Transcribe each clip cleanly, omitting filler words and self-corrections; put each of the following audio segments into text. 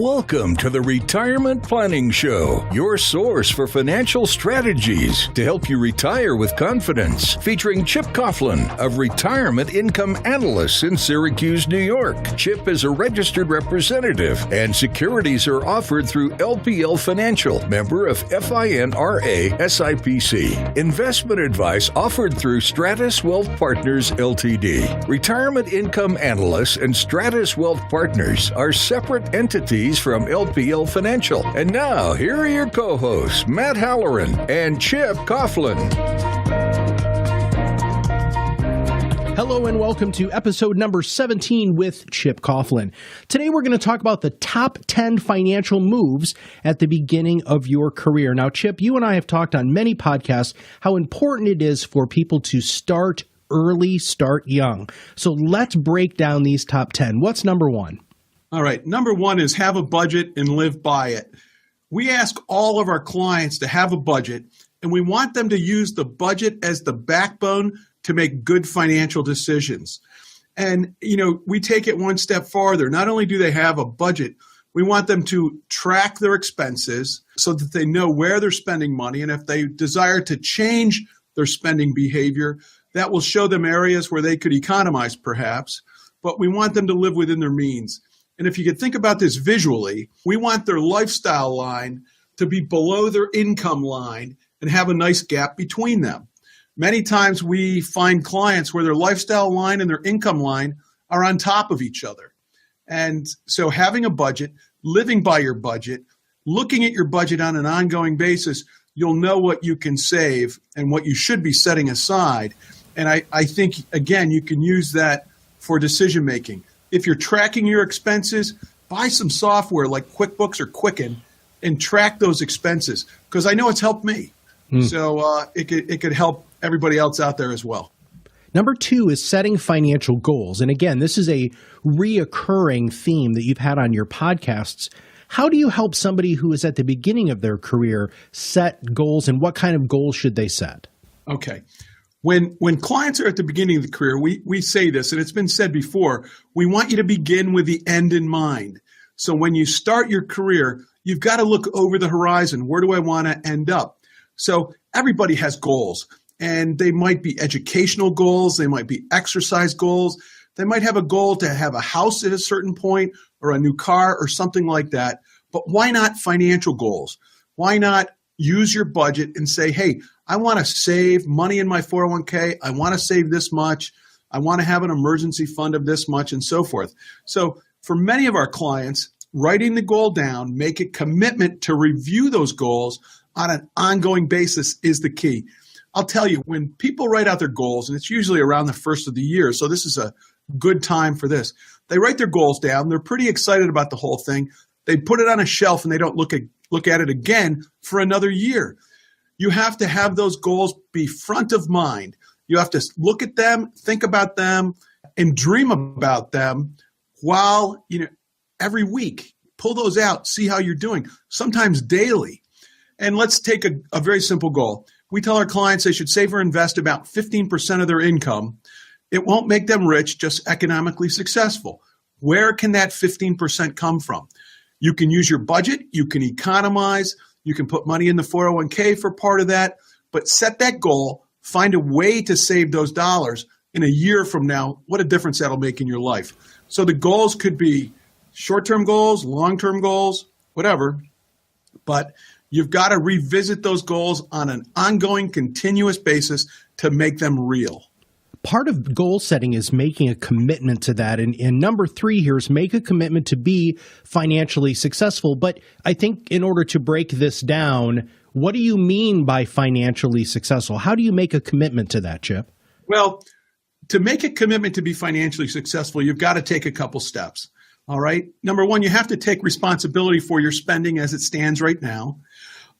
Welcome to the Retirement Planning Show, your source for financial strategies to help you retire with confidence. Featuring Chip Coughlin of Retirement Income Analysts in Syracuse, New York. Chip is a registered representative, and securities are offered through LPL Financial, member of FINRA SIPC. Investment advice offered through Stratus Wealth Partners Ltd. Retirement Income Analysts and Stratus Wealth Partners are separate entities from LPL Financial. And now, here are your co-hosts, Matt Halloran and Chip Coughlin. Hello and welcome to episode number 17 with Chip Coughlin. Today we're going to talk about the top 10 financial moves at the beginning of your career. Now, Chip, you and I have talked on many podcasts how important it is for people to start early, start young. So let's break down these top 10. What's number one? All right. Number one is have a budget and live by it. We ask all of our clients to have a budget, and we want them to use the budget as the backbone to make good financial decisions. And, we take it one step farther. Not only do they have a budget, we want them to track their expenses so that they know where they're spending money. And if they desire to change their spending behavior, that will show them areas where they could economize perhaps, but we want them to live within their means. And if you could think about this visually, we want their lifestyle line to be below their income line and have a nice gap between them. Many times we find clients where their lifestyle line and their income line are on top of each other. And so having a budget, living by your budget, looking at your budget on an ongoing basis, you'll know what you can save and what you should be setting aside. And I think, again, you can use that for decision making. If you're tracking your expenses, buy some software like QuickBooks or Quicken and track those expenses, because I know it's helped me. So it could help everybody else out there as well. Number two is setting financial goals. And again, this is a reoccurring theme that you've had on your podcasts. How do you help somebody who is at the beginning of their career set goals, and what kind of goals should they set? Okay. When clients are at the beginning of the career, we say this, and it's been said before, we want you to begin with the end in mind. So when you start your career, you've got to look over the horizon. Where do I want to end up? So everybody has goals, and they might be educational goals. They might be exercise goals. They might have a goal to have a house at a certain point or a new car or something like that. But why not financial goals? Why not use your budget and say, hey, I want to save money in my 401k. I want to save this much. I want to have an emergency fund of this much, and so forth. So for many of our clients, writing the goal down, make a commitment to review those goals on an ongoing basis is the key. I'll tell you, when people write out their goals, and it's usually around the first of the year, so this is a good time for this, they write their goals down. They're pretty excited about the whole thing. They put it on a shelf and they don't look at it again for another year. You have to have those goals be front of mind. You have to look at them, think about them, and dream about them while, every week. Pull those out, see how you're doing, sometimes daily. And let's take a very simple goal. We tell our clients they should save or invest about 15% of their income. It won't make them rich, just economically successful. Where can that 15% come from? You can use your budget, you can economize, you can put money in the 401k for part of that, but set that goal, find a way to save those dollars in a year from now. What a difference that'll make in your life. So the goals could be short-term goals, long-term goals, whatever, but you've got to revisit those goals on an ongoing, continuous basis to make them real. Part of goal setting is making a commitment to that. And number three here is make a commitment to be financially successful. But I think in order to break this down, what do you mean by financially successful? How do you make a commitment to that, Chip? Well, to make a commitment to be financially successful, you've got to take a couple steps. All right. Number one, you have to take responsibility for your spending as it stands right now.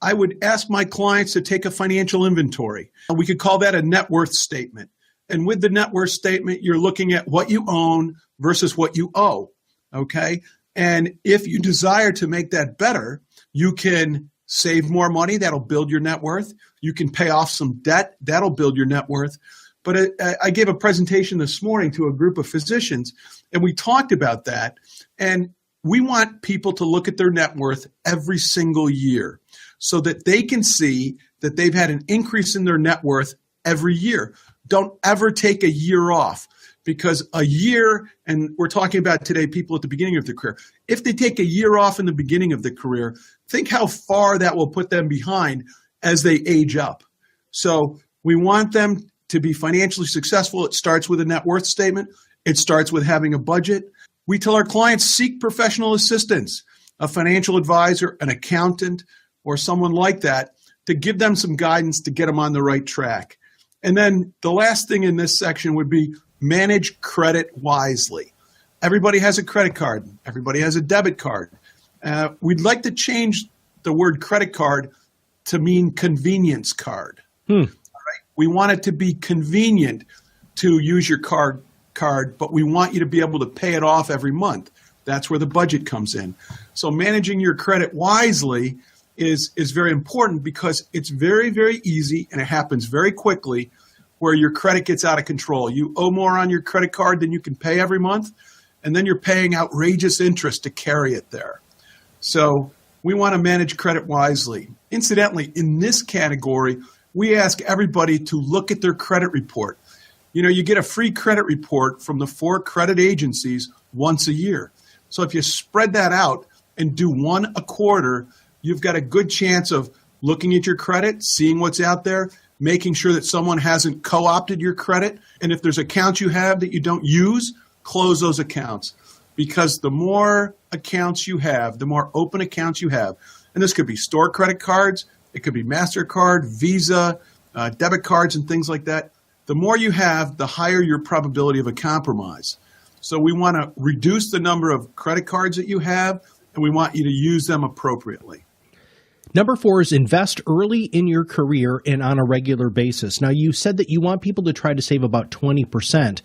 I would ask my clients to take a financial inventory. We could call that a net worth statement. And with the net worth statement, you're looking at what you own versus what you owe, okay? And if you desire to make that better, you can save more money. That'll build your net worth. You can pay off some debt. That'll build your net worth. But I gave a presentation this morning to a group of physicians, and we talked about that. And we want people to look at their net worth every single year so that they can see that they've had an increase in their net worth every year. Don't ever take a year off, because a year, and we're talking about today people at the beginning of their career, if they take a year off in the beginning of the career, think how far that will put them behind as they age up. So we want them to be financially successful. It starts with a net worth statement. It starts with having a budget. We tell our clients, seek professional assistance, a financial advisor, an accountant, or someone like that to give them some guidance to get them on the right track. And then the last thing in this section would be manage credit wisely. Everybody has a credit card. Everybody has a debit card. We'd like to change the word credit card to mean convenience card. All right? We want it to be convenient to use your card, but we want you to be able to pay it off every month. That's where the budget comes in. So managing your credit wisely is very important, because it's very, very easy, and it happens very quickly, where your credit gets out of control. You owe more on your credit card than you can pay every month, and then you're paying outrageous interest to carry it there. So we want to manage credit wisely. Incidentally, in this category, we ask everybody to look at their credit report. You know, you get a free credit report from the 4 credit agencies once a year. So if you spread that out and do one a quarter, you've got a good chance of looking at your credit, seeing what's out there, making sure that someone hasn't co-opted your credit. And if there's accounts you have that you don't use, close those accounts. Because the more accounts you have, the more open accounts you have, and this could be store credit cards, it could be MasterCard, Visa, debit cards, and things like that. The more you have, the higher your probability of a compromise. So we want to reduce the number of credit cards that you have, and we want you to use them appropriately. Number 4 is invest early in your career and on a regular basis. Now, you said that you want people to try to save about 20%,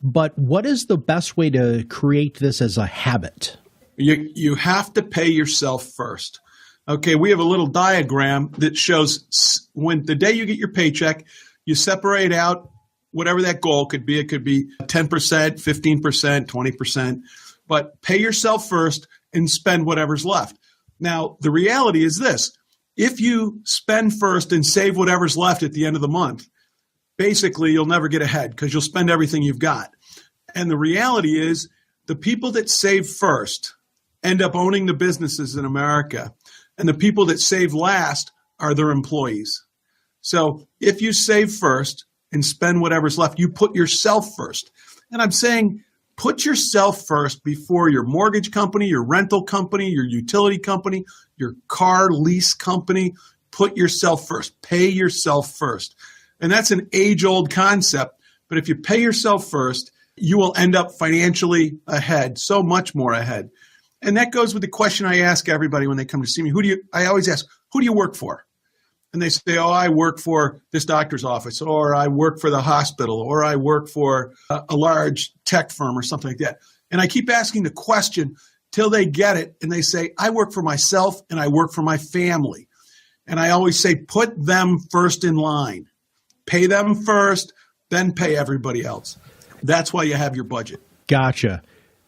but what is the best way to create this as a habit? You have to pay yourself first. Okay, we have a little diagram that shows when the day you get your paycheck, you separate out whatever that goal could be. It could be 10%, 15%, 20%, but pay yourself first and spend whatever's left. Now, the reality is this: if you spend first and save whatever's left at the end of the month, basically you'll never get ahead, because you'll spend everything you've got. And the reality is the people that save first end up owning the businesses in America, and the people that save last are their employees. So if you save first and spend whatever's left, you put yourself first. And I'm saying put yourself first before your mortgage company, your rental company, your utility company, your car lease company. Put yourself first. Pay yourself first. And that's an age-old concept, but if you pay yourself first, you will end up financially ahead, so much more ahead. And that goes with the question I ask everybody when they come to see me. I always ask, who do you work for? And they say, oh, I work for this doctor's office, or I work for the hospital, or I work for a large tech firm or something like that. And I keep asking the question till they get it. And they say, I work for myself and I work for my family. And I always say, put them first in line. Pay them first, then pay everybody else. That's why you have your budget. Gotcha.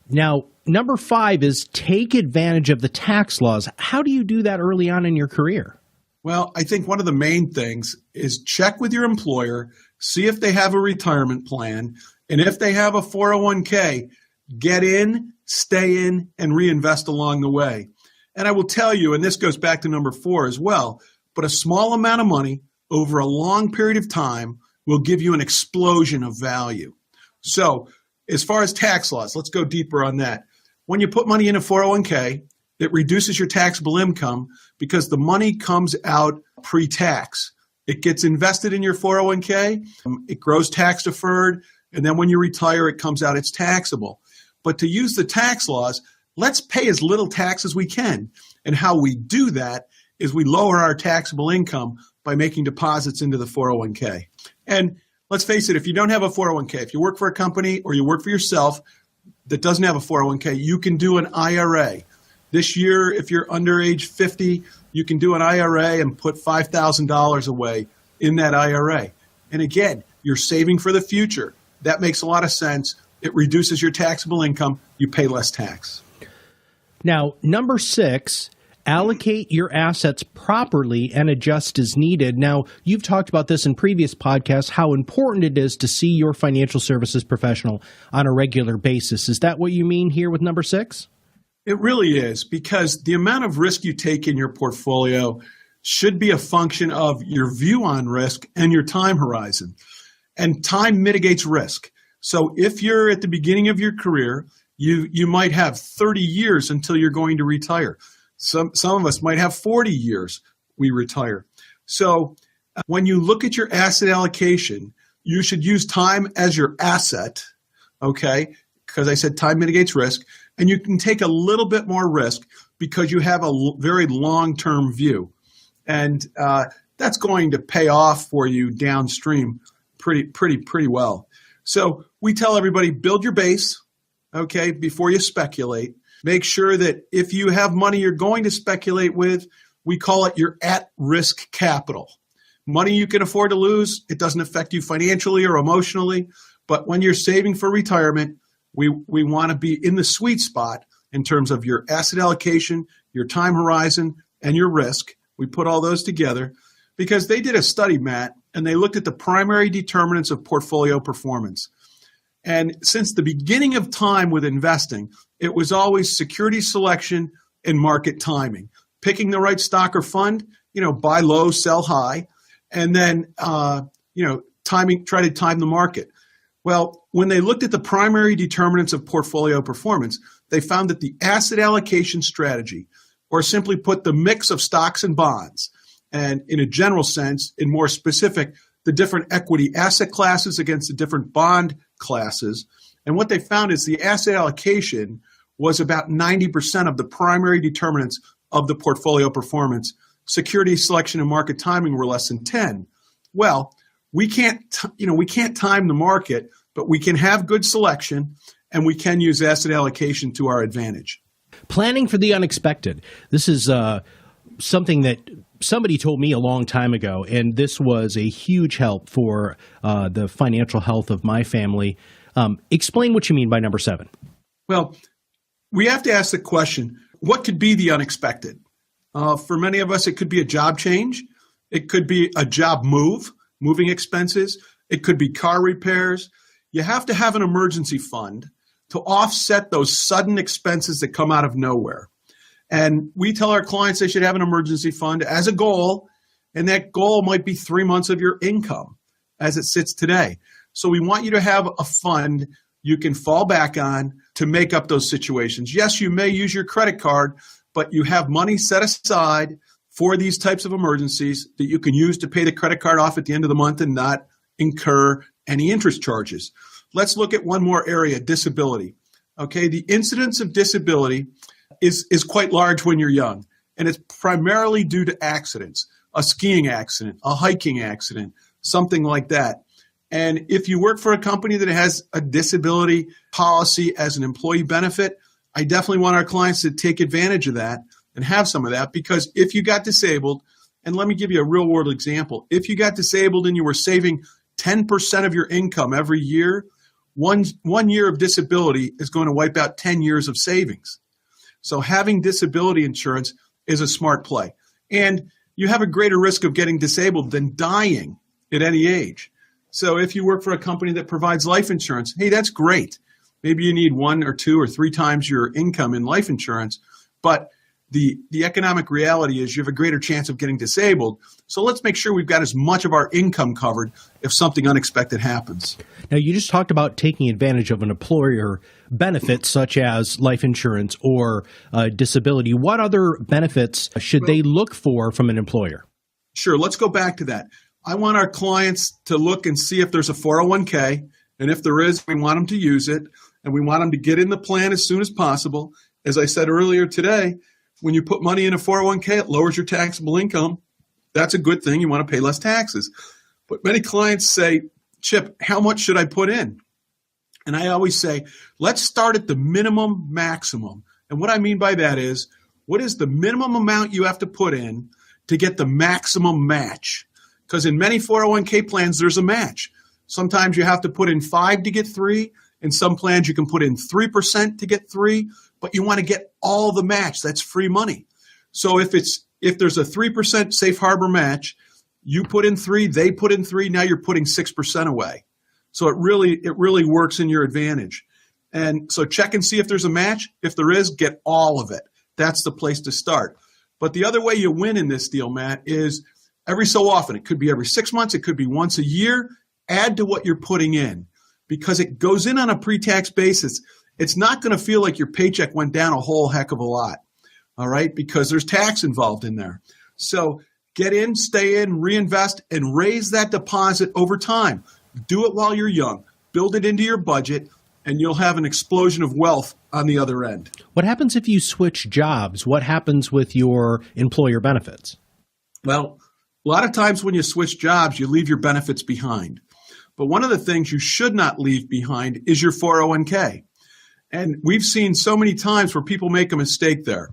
Now, number 5 is take advantage of the tax laws. How do you do that early on in your career? Well, I think one of the main things is check with your employer, see if they have a retirement plan, and if they have a 401k, get in, stay in, and reinvest along the way. And I will tell you, and this goes back to number 4 as well, but a small amount of money over a long period of time will give you an explosion of value. So as far as tax laws, let's go deeper on that. When you put money in a 401k, it reduces your taxable income because the money comes out pre-tax. It gets invested in your 401k, it grows tax deferred, and then when you retire, it comes out, it's taxable. But to use the tax laws, let's pay as little tax as we can. And how we do that is we lower our taxable income by making deposits into the 401k. And let's face it, if you don't have a 401k, if you work for a company or you work for yourself that doesn't have a 401k, you can do an IRA. This year, if you're under age 50, you can do an IRA and put $5,000 away in that IRA. And again, you're saving for the future. That makes a lot of sense. It reduces your taxable income. You pay less tax. Now, number 6, allocate your assets properly and adjust as needed. Now, you've talked about this in previous podcasts, how important it is to see your financial services professional on a regular basis. Is that what you mean here with number 6? It really is, because the amount of risk you take in your portfolio should be a function of your view on risk and your time horizon. And time mitigates risk. So if you're at the beginning of your career, you might have 30 years until you're going to retire. Some of us might have 40 years we retire. So when you look at your asset allocation, you should use time as your asset, okay? Because I said time mitigates risk. And you can take a little bit more risk because you have a very long-term view. And that's going to pay off for you downstream pretty well. So we tell everybody, build your base, okay, before you speculate. Make sure that if you have money you're going to speculate with, we call it your at-risk capital. Money you can afford to lose, it doesn't affect you financially or emotionally, but when you're saving for retirement, we want to be in the sweet spot in terms of your asset allocation, your time horizon, and your risk. We put all those together because they did a study, Matt, and they looked at the primary determinants of portfolio performance. And since the beginning of time with investing, it was always security selection and market timing. Picking the right stock or fund, buy low, sell high, and then, try to time the market. Well, when they looked at the primary determinants of portfolio performance, they found that the asset allocation strategy, or simply put, the mix of stocks and bonds, and in a general sense, in more specific, the different equity asset classes against the different bond classes. And what they found is the asset allocation was about 90% of the primary determinants of the portfolio performance. Security selection and market timing were less than 10. Well, we can't time the market, but we can have good selection and we can use asset allocation to our advantage. Planning for the unexpected. This is something that somebody told me a long time ago, and this was a huge help for the financial health of my family. Explain what you mean by number 7. Well, we have to ask the question, what could be the unexpected? For many of us, it could be a job change. It could be a job moving expenses. It could be car repairs. You have to have an emergency fund to offset those sudden expenses that come out of nowhere. And we tell our clients they should have an emergency fund as a goal, and that goal might be 3 months of your income as it sits today. So we want you to have a fund you can fall back on to make up those situations. Yes, you may use your credit card, but you have money set aside for these types of emergencies that you can use to pay the credit card off at the end of the month and not incur any interest charges. Let's look at one more area, disability. Okay, the incidence of disability is quite large when you're young, and it's primarily due to accidents, a skiing accident, a hiking accident, something like that. And if you work for a company that has a disability policy as an employee benefit, I definitely want our clients to take advantage of that and have some of that, because if you got disabled, and let me give you a real world example, if you got disabled and you were saving 10% of your income every year, one year of disability is going to wipe out 10 years of savings. So having disability insurance is a smart play. And you have a greater risk of getting disabled than dying at any age. So if you work for a company that provides life insurance, hey, that's great. Maybe you need 1 or 2 or 3 times your income in life insurance, but the economic reality is you have a greater chance of getting disabled. So let's make sure we've got as much of our income covered if something unexpected happens. Now, you just talked about taking advantage of an employer benefit such as life insurance or disability. What other benefits should they look for from an employer? Sure. Let's go back to that. I want our clients to look and see if there's a 401k. And if there is, we want them to use it. And we want them to get in the plan as soon as possible. As I said earlier today, when you put money in a 401k, it lowers your taxable income. That's a good thing. You want to pay less taxes. But many clients say, Chip, how much should I put in? And I always say, let's start at the minimum maximum. And what I mean by that is, what is the minimum amount you have to put in to get the maximum match? Because in many 401k plans, there's a match. Sometimes you have to put in 5 to get 3. In some plans, you can put in 3% to get 3. but you want to get all the match. That's free money. So if there's a 3% safe harbor match, you put in 3, they put in 3, now you're putting 6% away. So it really works in your advantage. And so check and see if there's a match. If there is, get all of it. That's the place to start. But the other way you win in this deal, Matt, is every so often. It could be every 6 months. It could be once a year. Add to what you're putting in because it goes in on a pre-tax basis. It's not going to feel like your paycheck went down a whole heck of a lot, all right, because there's tax involved in there. So get in, stay in, reinvest, and raise that deposit over time. Do it while you're young. Build it into your budget, and you'll have an explosion of wealth on the other end. What happens if you switch jobs? What happens with your employer benefits? Well, a lot of times when you switch jobs, you leave your benefits behind. But one of the things you should not leave behind is your 401k. And we've seen so many times where people make a mistake there.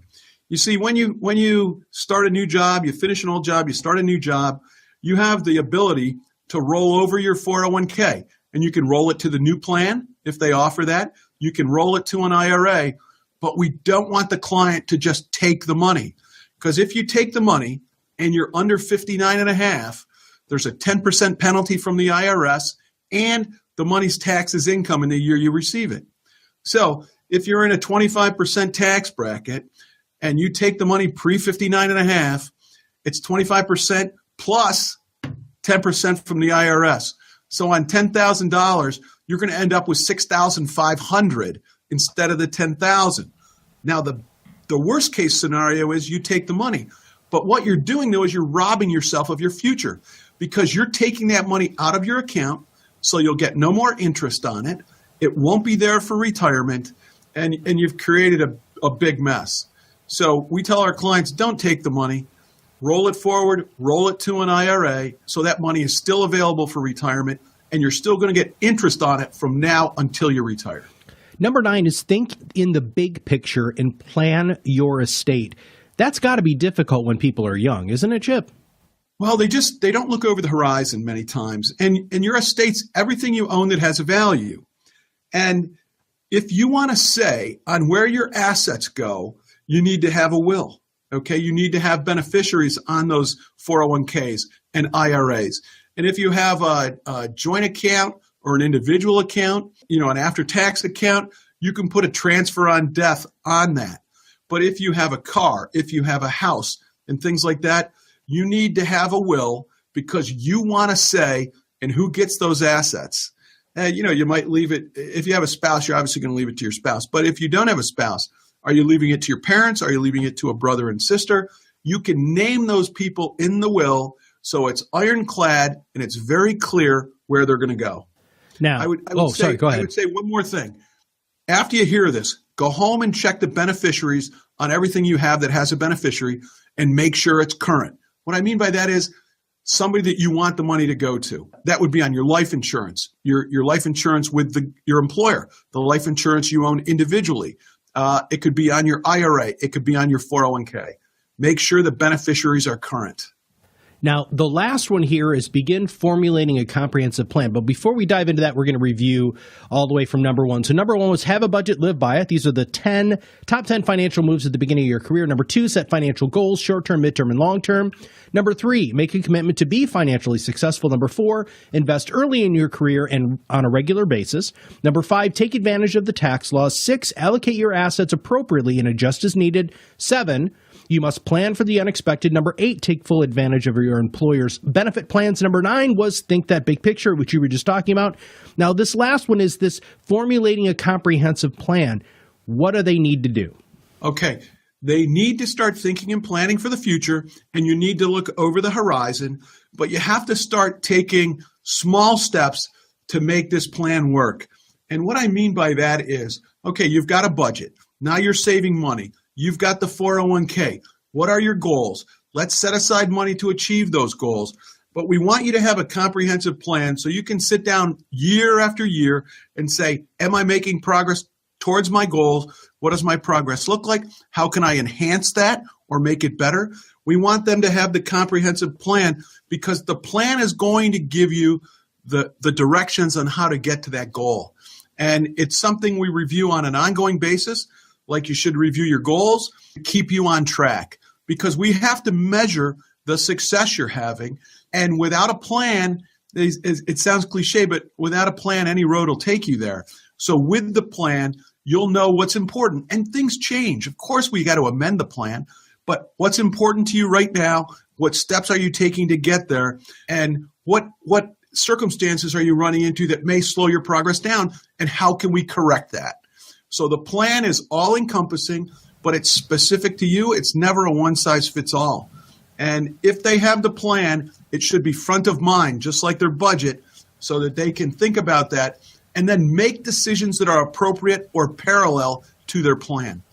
You see, when you start a new job, you finish an old job, you start a new job, you have the ability to roll over your 401k. And you can roll it to the new plan if they offer that. You can roll it to an IRA. But we don't want the client to just take the money. Because if you take the money and you're under 59 and a half, there's a 10% penalty from the IRS, and the money's taxed as income in the year you receive it. So if you're in a 25% tax bracket and you take the money pre-59 and a half, it's 25% plus 10% from the IRS. So on $10,000, you're going to end up with $6,500 instead of the $10,000. Now, the worst case scenario is you take the money. But what you're doing, though, is you're robbing yourself of your future because you're taking that money out of your account, so you'll get no more interest on it. It won't be there for retirement, and you've created a big mess. So we tell our clients, don't take the money. Roll it forward, roll it to an IRA, so that money is still available for retirement, and you're still going to get interest on it from now until you retire. Number 9 is think in the big picture and plan your estate. That's got to be difficult when people are young, isn't it, Chip? Well, they don't look over the horizon many times. And your estate's everything you own that has a value. And if you want to say on where your assets go, you need to have a will. Okay, you need to have beneficiaries on those 401ks and IRAs. And if you have a joint account or an individual account, an after-tax account, you can put a transfer on death on that. But if you have a car, if you have a house and things like that, you need to have a will because you want to say, and who gets those assets? And, you might leave it. If you have a spouse, you're obviously going to leave it to your spouse. But if you don't have a spouse, are you leaving it to your parents? Are you leaving it to a brother and sister? You can name those people in the will so it's ironclad and it's very clear where they're going to go. Now, go ahead. I would say one more thing. After you hear this, go home and check the beneficiaries on everything you have that has a beneficiary and make sure it's current. What I mean by that is somebody that you want the money to go to. That would be on your life insurance, your life insurance with your employer, the life insurance you own individually. It could be on your IRA. It could be on your 401k. Make sure the beneficiaries are current. Now, the last one here is begin formulating a comprehensive plan. But before we dive into that, we're going to review all the way from number 1. So number 1 was have a budget, live by it. These are the top 10 financial moves at the beginning of your career. Number 2, set financial goals, short-term, midterm, and long-term. Number 3, make a commitment to be financially successful. Number 4, invest early in your career and on a regular basis. Number 5, take advantage of the tax laws. 6, allocate your assets appropriately and adjust as needed. 7, you must plan for the unexpected. Number 8, take full advantage of your employer's benefit plans. Number 9 was think that big picture, which you were just talking about. Now, this last one is this formulating a comprehensive plan. What do they need to do? Okay. They need to start thinking and planning for the future, and you need to look over the horizon, but you have to start taking small steps to make this plan work. And what I mean by that is, okay, you've got a budget. Now you're saving money. You've got the 401k. What are your goals? Let's set aside money to achieve those goals. But we want you to have a comprehensive plan so you can sit down year after year and say, am I making progress towards my goals? What does my progress look like? How can I enhance that or make it better? We want them to have the comprehensive plan because the plan is going to give you the directions on how to get to that goal. And it's something we review on an ongoing basis. like you should review your goals to keep you on track, because we have to measure the success you're having. And without a plan, it sounds cliche, but without a plan, any road will take you there. So with the plan, you'll know what's important, and things change. Of course, we got to amend the plan, but what's important to you right now? What steps are you taking to get there? And what circumstances are you running into that may slow your progress down? And how can we correct that? So the plan is all encompassing, but it's specific to you. It's never a one size fits all. And if they have the plan, it should be front of mind, just like their budget, so that they can think about that and then make decisions that are appropriate or parallel to their plan.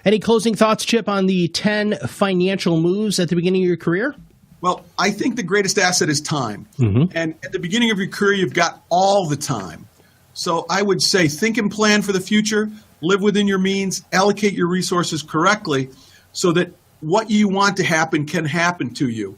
Any closing thoughts, Chip, on the 10 financial moves at the beginning of your career? Well, I think the greatest asset is time. Mm-hmm. And at the beginning of your career, you've got all the time. So I would say think and plan for the future, live within your means, allocate your resources correctly so that what you want to happen can happen to you.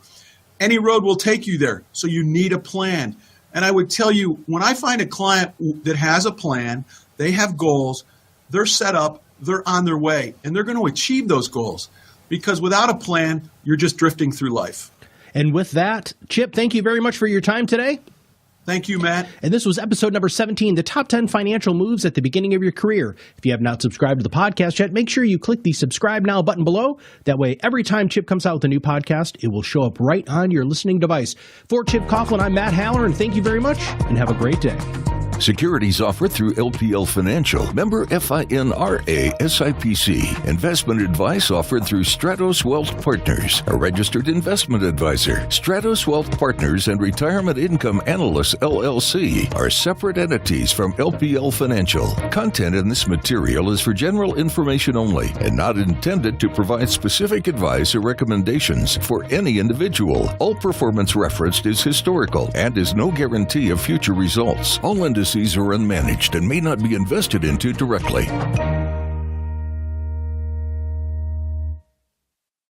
Any road will take you there, so you need a plan. And I would tell you, when I find a client that has a plan, they have goals, they're set up, they're on their way, and they're going to achieve those goals. Because without a plan, you're just drifting through life. And with that, Chip, thank you very much for your time today. Thank you, Matt. And this was episode number 17, the top 10 financial moves at the beginning of your career. If you have not subscribed to the podcast yet, make sure you click the subscribe now button below. That way, every time Chip comes out with a new podcast, it will show up right on your listening device. For Chip Coughlin, I'm Matt Haller, and thank you very much, and have a great day. Securities offered through LPL Financial, member FINRA SIPC. Investment advice offered through Stratos Wealth Partners, a registered investment advisor. Stratos Wealth Partners and Retirement Income Analysts LLC are separate entities from LPL Financial. Content in this material is for general information only and not intended to provide specific advice or recommendations for any individual. All performance referenced is historical and is no guarantee of future results. All indices are unmanaged and may not be invested into directly.